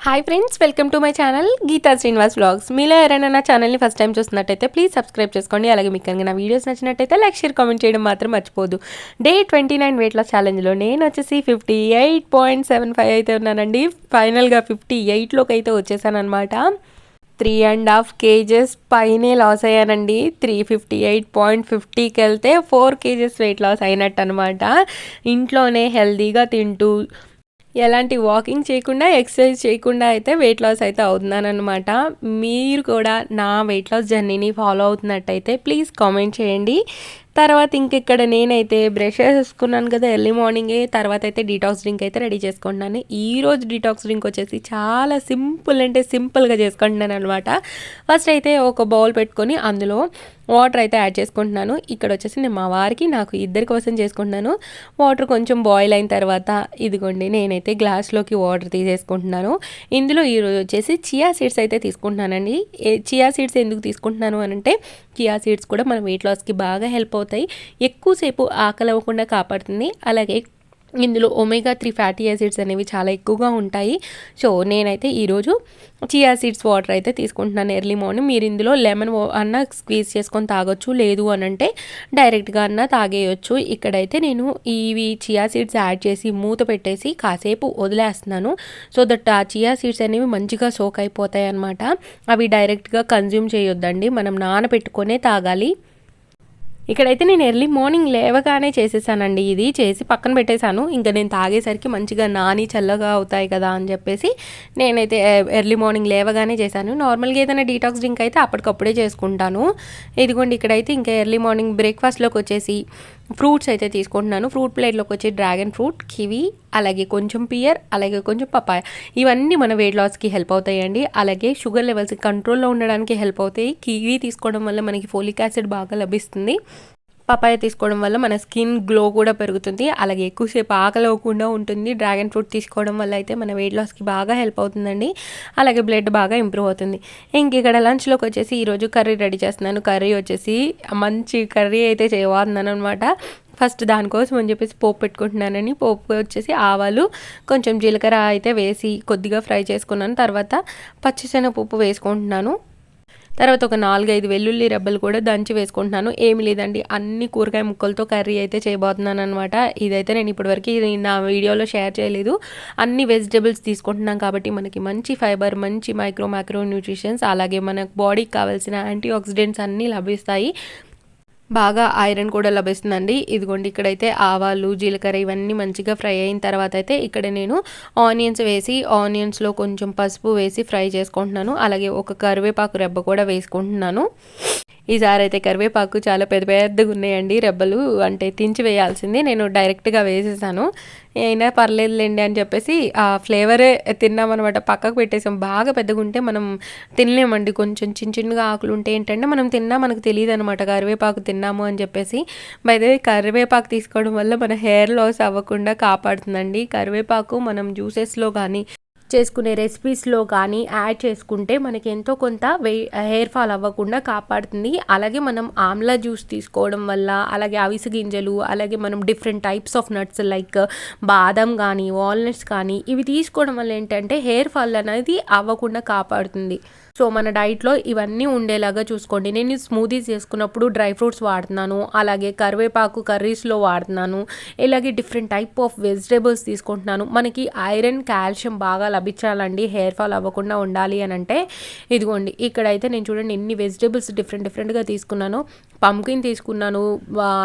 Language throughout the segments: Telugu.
Hi friends, welcome to my channel Geetha Srinivas vlogs. మీలో ఎవరైనా నా ఛానల్ని ఫస్ట్ టైం చూస్తున్నట్టయితే ప్లీజ్ సబ్స్క్రైబ్ చేసుకోండి. అలాగే మీకు కనుక నా వీడియోస్ నచ్చినట్టయితే లైక్, షేర్, కామెంట్ చేయడం మాత్రం మర్చిపోదు. డే 29 వెయిట్ లాస్ ఛాలెంజ్లో నేను వచ్చేసి 58.75 అయితే ఉన్నానండి. ఫైనల్గా 58లోకి అయితే వచ్చేసాను అనమాట. 3.5 kgs పైనే లాస్ అయ్యానండి. 358.50కి వెళ్తే 4 kgs వెయిట్ లాస్ అయినట్టు అనమాట. ఇంట్లోనే హెల్తీగా తింటూ ఎలాంటి వాకింగ్ చేయకుండా, ఎక్సర్సైజ్ చేయకుండా అయితే వెయిట్ లాస్ అయితే అవుతున్నానమాట. మీరు కూడా నా వెయిట్ లాస్ జర్నీని ఫాలో అవుతున్నట్టయితే ప్లీజ్ కామెంట్ చేయండి. తర్వాత ఇక్కడ నేనైతే బ్రష్ చేసుకున్నాను కదా ఎర్లీ మార్నింగే. తర్వాత అయితే డీటాక్స్ డ్రింక్ అయితే రెడీ చేసుకుంటున్నాను. ఈరోజు డీటాక్స్ డ్రింక్ వచ్చేసి చాలా సింపుల్గా చేసుకుంటున్నాను అనమాట. ఫస్ట్ అయితే ఒక బౌల్ పెట్టుకొని అందులో వాటర్ అయితే యాడ్ చేసుకుంటున్నాను. ఇక్కడ వచ్చేసి నేను మా వారికి, నాకు ఇద్దరి కోసం చేసుకుంటున్నాను. వాటర్ కొంచెం బాయిల్ అయిన తర్వాత ఇదిగోండి నేనైతే గ్లాస్లోకి వాటర్ తీసేసుకుంటున్నాను. ఇందులో ఈరోజు వచ్చేసి చియా సీడ్స్ అయితే తీసుకుంటున్నానండి. చియా సీడ్స్ ఎందుకు తీసుకుంటున్నాను అంటే చియా సీడ్స్ కూడా మన వెయిట్ లాస్కి బాగా హెల్ప్ అవుతాయి. ఎక్కువసేపు ఆకలి అవ్వకుండా కాపాడుతుంది. అలాగే ఇందులో ఒమేగా 3 ఫ్యాటీ యాసిడ్స్ అనేవి చాలా ఎక్కువగా ఉంటాయి. సో నేనైతే ఈరోజు చియా సీడ్స్ వాటర్ అయితే తీసుకుంటున్నాను ఎర్లీ మార్నింగ్. మీరు ఇందులో లెమన్ అన్న స్క్వీజ్ చేసుకొని తాగొచ్చు, లేదు అని అంటే డైరెక్ట్గా అన్న తాగేయచ్చు. ఇక్కడైతే నేను ఇవి చియా సీడ్స్ యాడ్ చేసి మూత పెట్టేసి కాసేపు వదిలేస్తున్నాను. సో దట్ ఆ చియా సీడ్స్ అనేవి మంచిగా సోక్ అయిపోతాయి అన్నమాట. అవి డైరెక్ట్గా కన్జ్యూమ్ చేయొద్దండి, మనం నానబెట్టుకొనే తాగాలి. ఇక్కడైతే నేను ఎర్లీ మార్నింగ్ లేవగానే చేసేసానండి. ఇది చేసి పక్కన పెట్టేశాను. ఇంకా నేను తాగేసరికి మంచిగా నాని చల్లగా అవుతాయి కదా అని చెప్పేసి నేనైతే ఎర్లీ మార్నింగ్ లేవగానే చేశాను. నార్మల్గా ఏదైనా డీటాక్స్ డ్రింక్ అయితే అప్పటికప్పుడే చేసుకుంటాను. ఇదిగోండి ఇక్కడైతే ఇంకా ఎర్లీ మార్నింగ్ బ్రేక్ఫాస్ట్లోకి వచ్చేసి ఫ్రూట్స్ అయితే తీసుకుంటున్నాను. ఫ్రూట్ ప్లేట్లోకి వచ్చి డ్రాగన్ ఫ్రూట్, కివీ, అలాగే కొంచెం పియర్, అలాగే కొంచెం పపాయ. ఇవన్నీ మన వెయిట్ లాస్కి హెల్ప్ అవుతాయండి. అలాగే షుగర్ లెవెల్స్ కంట్రోల్లో ఉండడానికి హెల్ప్ అవుతాయి. కివీ తీసుకోవడం వల్ల మనకి ఫోలిక్ యాసిడ్ బాగా లభిస్తుంది. పపాయ తీసుకోవడం వల్ల మన స్కిన్ గ్లో కూడా పెరుగుతుంది. అలాగే ఎక్కువసేపు ఆకలి అవ్వకుండా ఉంటుంది. డ్రాగన్ ఫ్రూట్ తీసుకోవడం వల్ల అయితే మన వెయిట్ లాస్కి బాగా హెల్ప్ అవుతుందండి. అలాగే బ్లడ్ బాగా ఇంప్రూవ్ అవుతుంది. ఇక్కడ లంచ్లోకి వచ్చేసి ఈరోజు కర్రీ రెడీ చేస్తున్నాను. కర్రీ వచ్చేసి మంచి కర్రీ అయితే చేయబోతున్నాను అనమాట. ఫస్ట్ దానికోసం అని చెప్పేసి పోపు పెట్టుకుంటున్నానని, పోపు వచ్చేసి ఆవాలు, కొంచెం జీలకర్ర అయితే వేసి కొద్దిగా ఫ్రై చేసుకున్నాను. తర్వాత పచ్చిశనగపప్పు వేసుకుంటున్నాను. తర్వాత ఒక 4-5 వెల్లుల్లి రెబ్బలు కూడా దంచి వేసుకుంటున్నాను. ఏమి లేదండి, అన్ని కూరగాయ ముక్కలతో కర్రీ అయితే చేయబోతున్నాను అనమాట. ఇదైతే నేను ఇప్పటివరకు నా వీడియోలో షేర్ చేయలేదు. అన్ని వెజిటేబుల్స్ తీసుకుంటున్నాం కాబట్టి మనకి మంచి ఫైబర్, మంచి మైక్రో న్యూట్రిషన్స్, అలాగే మనకు బాడీకి కావాల్సిన యాంటీ ఆక్సిడెంట్స్ అన్నీ లభిస్తాయి. బాగా ఐరన్ కూడా లభిస్తుందండి. ఇదిగోండి ఇక్కడైతే ఆవాలు, జీలకర్ర ఇవన్నీ మంచిగా ఫ్రై అయిన తర్వాత అయితే ఇక్కడ నేను ఆనియన్స్ వేసి, ఆనియన్స్లో కొంచెం పసుపు వేసి ఫ్రై చేసుకుంటున్నాను. అలాగే ఒక కరివేపాకు రెబ్బ కూడా వేసుకుంటున్నాను. ఈసారి అయితే కరివేపాకు చాలా పెద్దగా ఉన్నాయండి రెబ్బలు, అంటే తించి వేయాల్సింది. నేను డైరెక్ట్గా వేసేసాను. అయినా పర్లేదులేండి అని చెప్పేసి ఆ ఫ్లేవరే తిన్నామన్నమాట. పక్కకు పెట్టేసాం. బాగా పెద్దగా ఉంటే మనం తినలేమండి. కొంచెం చిన్నగా ఆకులు ఉంటే ఏంటంటే మనం తిన్నా మనకు తెలియదు అనమాట కరివేపాకు తిన్నాము అని చెప్పేసి. బై ద వే కరివేపాకు తీసుకోవడం వల్ల మన హెయిర్ లాస్ అవ్వకుండా కాపాడుతుందండి. కరివేపాకు మనం జ్యూసెస్లో కానీ చేసుకునే రెసిపీస్లో కానీ యాడ్ చేసుకుంటే మనకి ఎంతో కొంత హెయిర్ ఫాల్ అవ్వకుండా కాపాడుతుంది. అలాగే మనం ఆమ్లా జ్యూస్ తీసుకోవడం వల్ల, అలాగే అవిసె గింజలు, అలాగే మనం different types of nuts like బాదం కానీ, వాల్నట్స్ కానీ ఇవి తీసుకోవడం వల్ల ఏంటంటే హెయిర్ ఫాల్ అనేది అవ్వకుండా కాపాడుతుంది. సో మన డైట్లో ఇవన్నీ ఉండేలాగా చూసుకోండి. నేను స్మూదీస్ చేసుకున్నప్పుడు డ్రై ఫ్రూట్స్ వాడుతున్నాను, అలాగే కరివేపాకు కర్రీస్లో వాడుతున్నాను, ఇలాగే డిఫరెంట్ టైప్ ఆఫ్ వెజిటేబుల్స్ తీసుకుంటున్నాను. మనకి ఐరన్, కాల్షియం బాగా లభించాలండి హెయిర్ ఫాల్ అవ్వకుండా ఉండాలి అని అంటే. ఇదిగోండి ఇక్కడైతే నేను చూడండి ఎన్ని వెజిటేబుల్స్ డిఫరెంట్గా తీసుకున్నాను. పంకిన్ తీసుకున్నాను,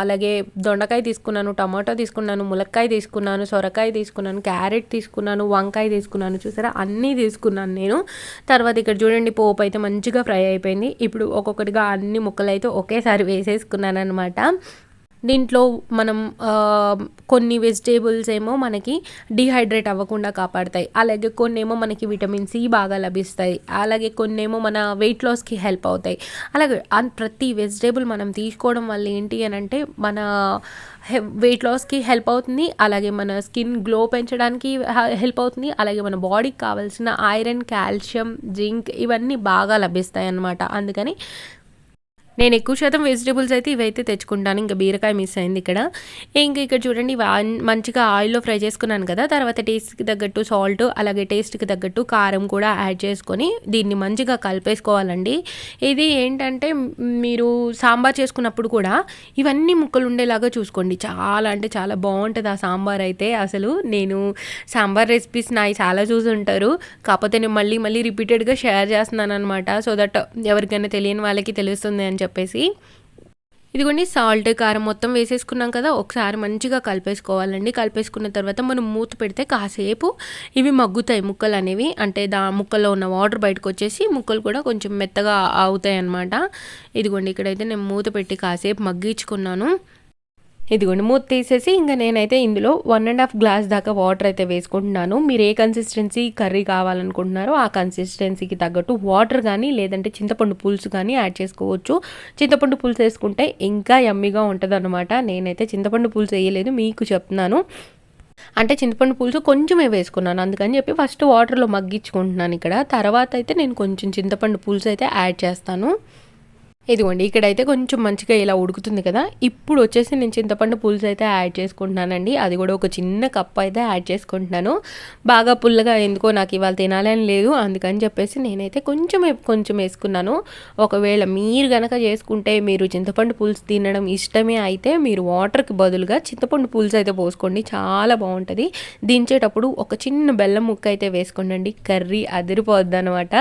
అలాగే దొండకాయ తీసుకున్నాను, టమాటో తీసుకున్నాను, ములక్కాయ తీసుకున్నాను, సొరకాయ తీసుకున్నాను, క్యారెట్ తీసుకున్నాను, వంకాయ తీసుకున్నాను. చూసారా అన్నీ తీసుకున్నాను నేను. తర్వాత ఇక్కడ చూడండి పోపు అయితే మంచిగా ఫ్రై అయిపోయింది. ఇప్పుడు ఒక్కొక్కటిగా అన్ని ముక్కలు అయితే ఒకేసారి వేసేసుకున్నాను అనమాట. దీంట్లో మనం కొన్ని వెజిటేబుల్స్ ఏమో మనకి డిహైడ్రేట్ అవ్వకుండా కాపాడతాయి, అలాగే కొన్ని ఏమో మనకి విటమిన్ సి బాగా లభిస్తాయి, అలాగే కొన్ని ఏమో మన వెయిట్ లాస్కి హెల్ప్ అవుతాయి. అలాగే ప్రతి వెజిటేబుల్ మనం తీసుకోవడం వల్ల ఏంటి అని అంటే మన వెయిట్ లాస్కి హెల్ప్ అవుతుంది, అలాగే మన స్కిన్ గ్లో పెంచడానికి హెల్ప్ అవుతుంది, అలాగే మన బాడీకి కావాల్సిన ఐరన్, కాల్షియం, జింక్ ఇవన్నీ బాగా లభిస్తాయి అన్నమాట. అందుకని నేను ఎక్కువ శాతం వెజిటబుల్స్ అయితే ఇవైతే తెచ్చుకుంటాను. ఇంకా బీరకాయ మిస్ అయింది ఇక్కడ. ఇంక ఇక్కడ చూడండి మంచిగా ఆయిల్‌లో ఫ్రై చేసుకున్నాను కదా! తర్వాత టేస్ట్‌కి తగ్గట్టు సాల్ట్, అలాగే టేస్ట్‌కి తగ్గట్టు కారం కూడా యాడ్ చేసుకొని దీన్ని మంచిగా కలిపేసుకోవాలండి. ఇది ఏంటంటే మీరు సాంబార్ చేసుకున్నప్పుడు కూడా ఇవన్నీ ముక్కలు ఉండేలాగా చూసుకోండి. చాలా అంటే చాలా బావుంటది ఆ సాంబార్ అయితే. అసలు నేను సాంబార్ రెసిపీస్ నాయి చాలా చూసుంటారు. కాకపోతే నేను మళ్ళీ మళ్ళీ రిపీటెడ్‌గా షేర్ చేస్తున్నాననమాట. సో దట్ ఎవరికైనా తెలియని వాళ్ళకి తెలుస్తుంది అని చెప్పేసి. ఇదిగోండి సాల్ట్, కారం మొత్తం వేసేసుకున్నాం కదా! ఒకసారి మంచిగా కలిపేసుకోవాలండి. కలిపేసుకున్న తర్వాత మనం మూత పెడితే కాసేపు ఇవి మగ్గుతాయి ముక్కలనేవి. అంటే ముక్కల్లో ఉన్న వాటర్ బయటకొచ్చేసి ముక్కలు కూడా కొంచెం మెత్తగా అవుతాయన్నమాట. ఇదిగోండి ఇక్కడైతే నేను మూత పెట్టి కాసేపు మగ్గించుకున్నాను. ఇదిగోండి మూత తీసేసి ఇంకా నేనైతే ఇందులో 1½ గ్లాస్ దాకా వాటర్ అయితే వేసుకుంటున్నాను. మీరు ఏ కన్సిస్టెన్సీ కర్రీ కావాలనుకుంటున్నారో ఆ కన్సిస్టెన్సీకి తగ్గట్టు వాటర్ కానీ లేదంటే చింతపండు పులుసు కానీ యాడ్ చేసుకోవచ్చు. చింతపండు పులుసు వేసుకుంటే ఇంకా యమ్మీగా ఉంటుందన్నమాట. నేనైతే చింతపండు పులుసు వేయలేదు, మీకు చెప్తున్నాను. అంటే చింతపండు పులుసు కొంచెమే వేసుకున్నాను, అందుకని చెప్పి ఫస్ట్ వాటర్లో మగ్గించుకుంటున్నాను ఇక్కడ. తర్వాత అయితే నేను కొంచెం చింతపండు పులుసు అయితే యాడ్ చేస్తాను. ఇదిగోండి ఇక్కడైతే కొంచెం మంచిగా ఇలా ఉడుకుతుంది కదా! ఇప్పుడు వచ్చేసి నేను చింతపండు పులుసు అయితే యాడ్ చేసుకుంటున్నానండి. అది కూడా ఒక చిన్న కప్ అయితే యాడ్ చేసుకుంటున్నాను. బాగా పుల్లగా ఎందుకో నాకు ఇవాళ తినాలని లేదు, అందుకని చెప్పేసి నేనైతే కొంచెం వేసుకున్నాను. ఒకవేళ మీరు గనక చేసుకుంటే మీరు చింతపండు పులుసు తినడం ఇష్టమే అయితే మీరు వాటర్కి బదులుగా చింతపండు పులుసు అయితే పోసుకోండి, చాలా బాగుంటుంది. దించేటప్పుడు ఒక చిన్న బెల్లం ముక్క అయితే వేసుకోండి, కర్రీ అదిరిపోద్ది అనమాట.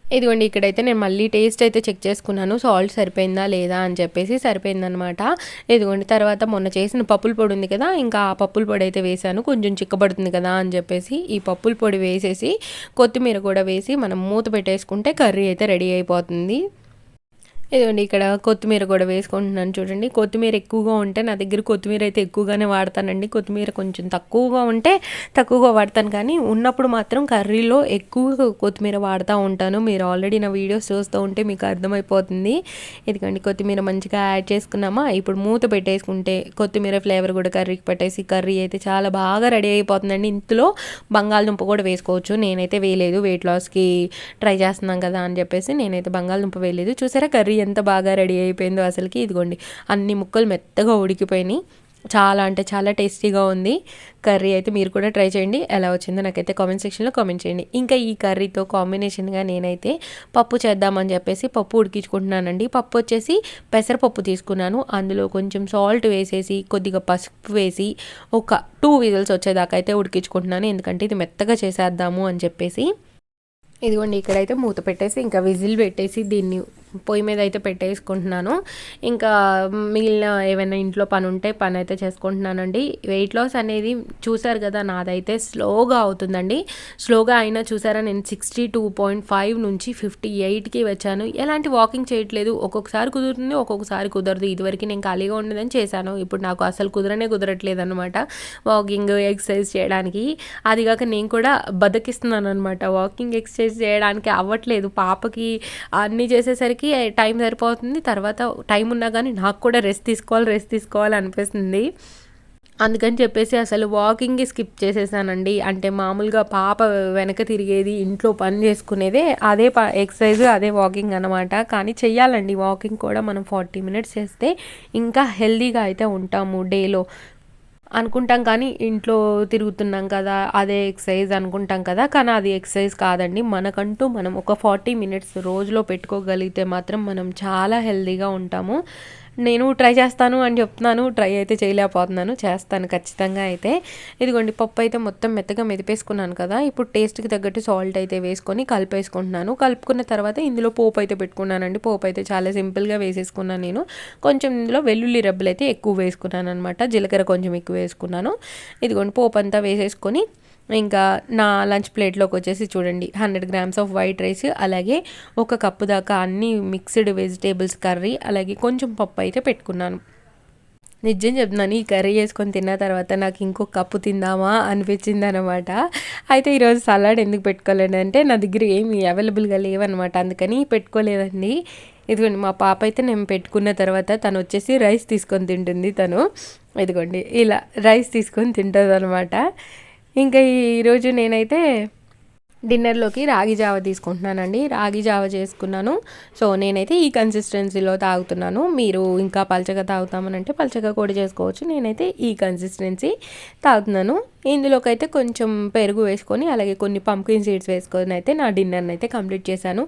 ఇదిగోండి ఇక్కడైతే నేను మళ్ళీ టేస్ట్ అయితే చెక్ చేసుకున్నాను, సాల్ట్ సరిపోయిందా లేదా అని చెప్పేసి. సరిపోయిందనమాట. ఇదిగోండి తర్వాత మొన్న చేసిన పప్పుల పొడి ఉంది కదా, ఇంకా ఆ పప్పుల పొడి అయితే వేసాను, కొంచెం చిక్కబడుతుంది కదా అని చెప్పేసి. ఈ పప్పుల పొడి వేసేసి కొత్తిమీర కూడా వేసి మనం మూత పెట్టేసుకుంటే కర్రీ అయితే రెడీ అయిపోతుంది. ఇదిగోండి ఇక్కడ కొత్తిమీర కూడా వేసుకుంటున్నాను చూడండి. కొత్తిమీర ఎక్కువగా ఉంటే నా దగ్గర కొత్తిమీర అయితే ఎక్కువగానే వాడతానండి. కొత్తిమీర కొంచెం తక్కువగా ఉంటే తక్కువగా వాడతాను, కానీ ఉన్నప్పుడు మాత్రం కర్రీలో ఎక్కువగా కొత్తిమీర వాడుతూ ఉంటాను. మీరు ఆల్రెడీ నా వీడియోస్ చూస్తూ ఉంటే మీకు అర్థమైపోతుంది. ఇదిగోండి కొత్తిమీర మంచిగా యాడ్ చేసుకున్నామా, ఇప్పుడు మూత పెట్టేసుకుంటే కొత్తిమీర ఫ్లేవర్ కూడా కర్రీకి పెట్టేసి కర్రీ అయితే చాలా బాగా రెడీ అయిపోతుందండి. ఇందులో బంగాళదుంప కూడా వేసుకోవచ్చు, నేనైతే వేయలేదు, వెయిట్ లాస్కి ట్రై చేస్తున్నాం కదా అని చెప్పేసి నేనైతే బంగాళదుంప వేయలేదు. చూసారా కర్రీ ఎంత బాగా రెడీ అయిపోయిందో అసలుకి. ఇదిగోండి అన్ని ముక్కలు మెత్తగా ఉడికిపోయినాయి, చాలా అంటే చాలా టేస్టీగా ఉంది కర్రీ. అయితే మీరు కూడా ట్రై చేయండి, ఎలా వచ్చిందో నాకైతే కామెంట్ సెక్షన్లో కామెంట్ చేయండి. ఇంకా ఈ కర్రీతో కాంబినేషన్గా నేనైతే పప్పు చేద్దామని చెప్పేసి పప్పు ఉడికించుకుంటున్నానండి. పప్పు వచ్చేసి పెసరపప్పు తీసుకున్నాను, అందులో కొంచెం సాల్ట్ వేసేసి కొద్దిగా పసుపు వేసి ఒక 2 విజిల్స్ వచ్చేదాకా అయితే ఉడికించుకుంటున్నాను, ఎందుకంటే ఇది మెత్తగా చేసేద్దాము అని చెప్పేసి. ఇదిగోండి ఇక్కడైతే మూత పెట్టేసి ఇంకా విజిల్ పెట్టేసి దీన్ని పొయ్యి మీద అయితే పెట్టేసుకుంటున్నాను. ఇంకా మిగిలిన ఏమైనా ఇంట్లో పని ఉంటే పని అయితే చేసుకుంటున్నానండి. వెయిట్ లాస్ అనేది చూసారు కదా, నాదైతే స్లోగా అవుతుందండి. స్లోగా అయినా చూసారా నేను 62.5 నుంచి 58కి వచ్చాను. ఎలాంటి వాకింగ్ చేయట్లేదు, ఒక్కొక్కసారి కుదురుతుంది ఒక్కొక్కసారి కుదరదు. ఇదివరకు నేను ఖాళీగా ఉండదని చేశాను, ఇప్పుడు నాకు అసలు కుదరట్లేదు అనమాట వాకింగ్ ఎక్సర్సైజ్ చేయడానికి. అదిగాక నేను కూడా బద్దకిస్తున్నాను అనమాట, వాకింగ్ ఎక్సర్సైజ్ చేయడానికి అవ్వట్లేదు. పాపకి అన్నీ చేసేసరికి టైం సరిపోతుంది, తర్వాత టైం ఉన్నా కానీ నాకు కూడా రెస్ట్ తీసుకోవాలి అనిపిస్తుంది. అందుకని చెప్పేసి అసలు వాకింగ్ స్కిప్ చేసేసానండి. అంటే మామూలుగా పాప వెనక తిరిగేది, ఇంట్లో పని చేసుకునేదే అదే ఎక్సర్సైజ్, అదే వాకింగ్ అనమాట. కానీ చెయ్యాలండి వాకింగ్ కూడా. మనం 40 మినిట్స్ చేస్తే ఇంకా హెల్దీగా అయితే ఉంటాము డేలో అనుకుంటాం, కానీ ఇంట్లో తిరుగుతున్నాం కదా అదే ఎక్సర్సైజ్ అనుకుంటాం కదా, కానీ అది ఎక్సర్సైజ్ కాదండి. మనకంటూ మనం ఒక 40 మినిట్స్ రోజులో పెట్టుకోగలిగితే మాత్రం మనం చాలా హెల్తీగా ఉంటాము. నేను ట్రై చేస్తాను అని చెప్తున్నాను, ట్రై అయితే చేయలేకపోతున్నాను, చేస్తాను ఖచ్చితంగా అయితే. ఇదిగోండి పప్పు అయితే మొత్తం మెత్తగా మెదిపేసుకున్నాను కదా, ఇప్పుడు టేస్ట్కి తగ్గట్టు సాల్ట్ అయితే వేసుకొని కలిపేసుకుంటున్నాను. కలుపుకున్న తర్వాత ఇందులో పోపు అయితే పెట్టుకున్నానండి. పోపు అయితే చాలా సింపుల్గా వేసేసుకున్నాను నేను. కొంచెం ఇందులో వెల్లుల్లి రెబ్బలు అయితే ఎక్కువ వేసుకున్నాను అనమాట, జీలకర్ర కొంచెం ఎక్కువ వేసుకున్నాను. ఇదిగోండి పోపు అంతా వేసేసుకొని ఇంకా నా లంచ్ ప్లేట్లోకి వచ్చేసి చూడండి 100 గ్రామ్స్ ఆఫ్ వైట్ రైస్, అలాగే 1 కప్పు దాకా అన్ని మిక్స్డ్ వెజిటేబుల్స్ కర్రీ, అలాగే కొంచెం పప్పు అయితే పెట్టుకున్నాను. నిజం చెప్తున్నాను, ఈ కర్రీ చేసుకొని తిన్న తర్వాత నాకు ఇంకో కప్పు తిందామా అనిపించింది అనమాట. అయితే ఈరోజు సలాడ్ ఎందుకు పెట్టుకోలేదంటే నా దగ్గర ఏమి అవైలబుల్గా లేవన్నమాట, అందుకని పెట్టుకోలేదండి. ఇదిగోండి మా పాప అయితే నేను పెట్టుకున్న తర్వాత తను వచ్చేసి రైస్ తీసుకొని తింటుంది. తను ఇదిగోండి ఇలా రైస్ తీసుకొని తింటుంది అనమాట. ఇంకా ఈరోజు నేనైతే డిన్నర్లోకి రాగి జావ తీసుకుంటున్నానండి. రాగి జావ చేసుకున్నాను. సో నేనైతే ఈ కన్సిస్టెన్సీలో తాగుతున్నాను. మీరు ఇంకా పలచగా తాగుతామనంటే పలచగా కూడా చేసుకోవచ్చు. నేనైతే ఈ కన్సిస్టెన్సీ తాగుతున్నాను. ఇందులోకి అయితే కొంచెం పెరుగు వేసుకొని అలాగే కొన్ని పంప్కిన్ సీడ్స్ వేసుకొని అయితే నా డిన్నర్ని అయితే కంప్లీట్ చేశాను.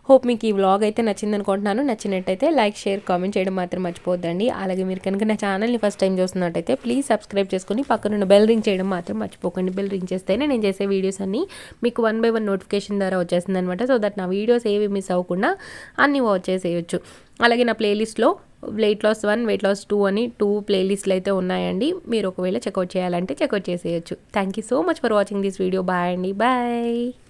హోప్ మీకు ఈ వ్లాగ్ అయితే నచ్చింది అనుకుంటున్నాను. నచ్చినట్టయితే లైక్, షేర్, కామెంట్ చేయడం మాత్రం మర్చిపోద్దండి. అలాగే మీరు కనుక నా ఛానల్ని ఫస్ట్ టైం చూస్తున్నట్టయితే ప్లీజ్ సబ్స్క్రైబ్ చేసుకొని పక్కనున్న బెల్ రింగ్ చేయడం మాత్రం మర్చిపోకండి. బెల్ రింగ్ చేస్తేనే నేను చేసే వీడియోస్ అన్నీ మీకు 1 by 1 నోటిఫికేషన్ ద్వారా వచ్చేస్తుంది అనమాట. సో దట్ నా వీడియోస్ ఏవి మిస్ అవ్వకుండా అన్నీ వాచ్ చేసేయచ్చు. అలాగే నా ప్లేలిస్ట్లో వెయిట్ లాస్ 1, వెయిట్ లాస్ 2 అని 2 ప్లేలిస్ట్లు అయితే ఉన్నాయండి. మీరు ఒకవేళ చెక్అవుట్ చేయాలంటే చెక్అవుట్ చేసేయచ్చు. Thank you so much for watching this video. Bye అండి. బాయ్.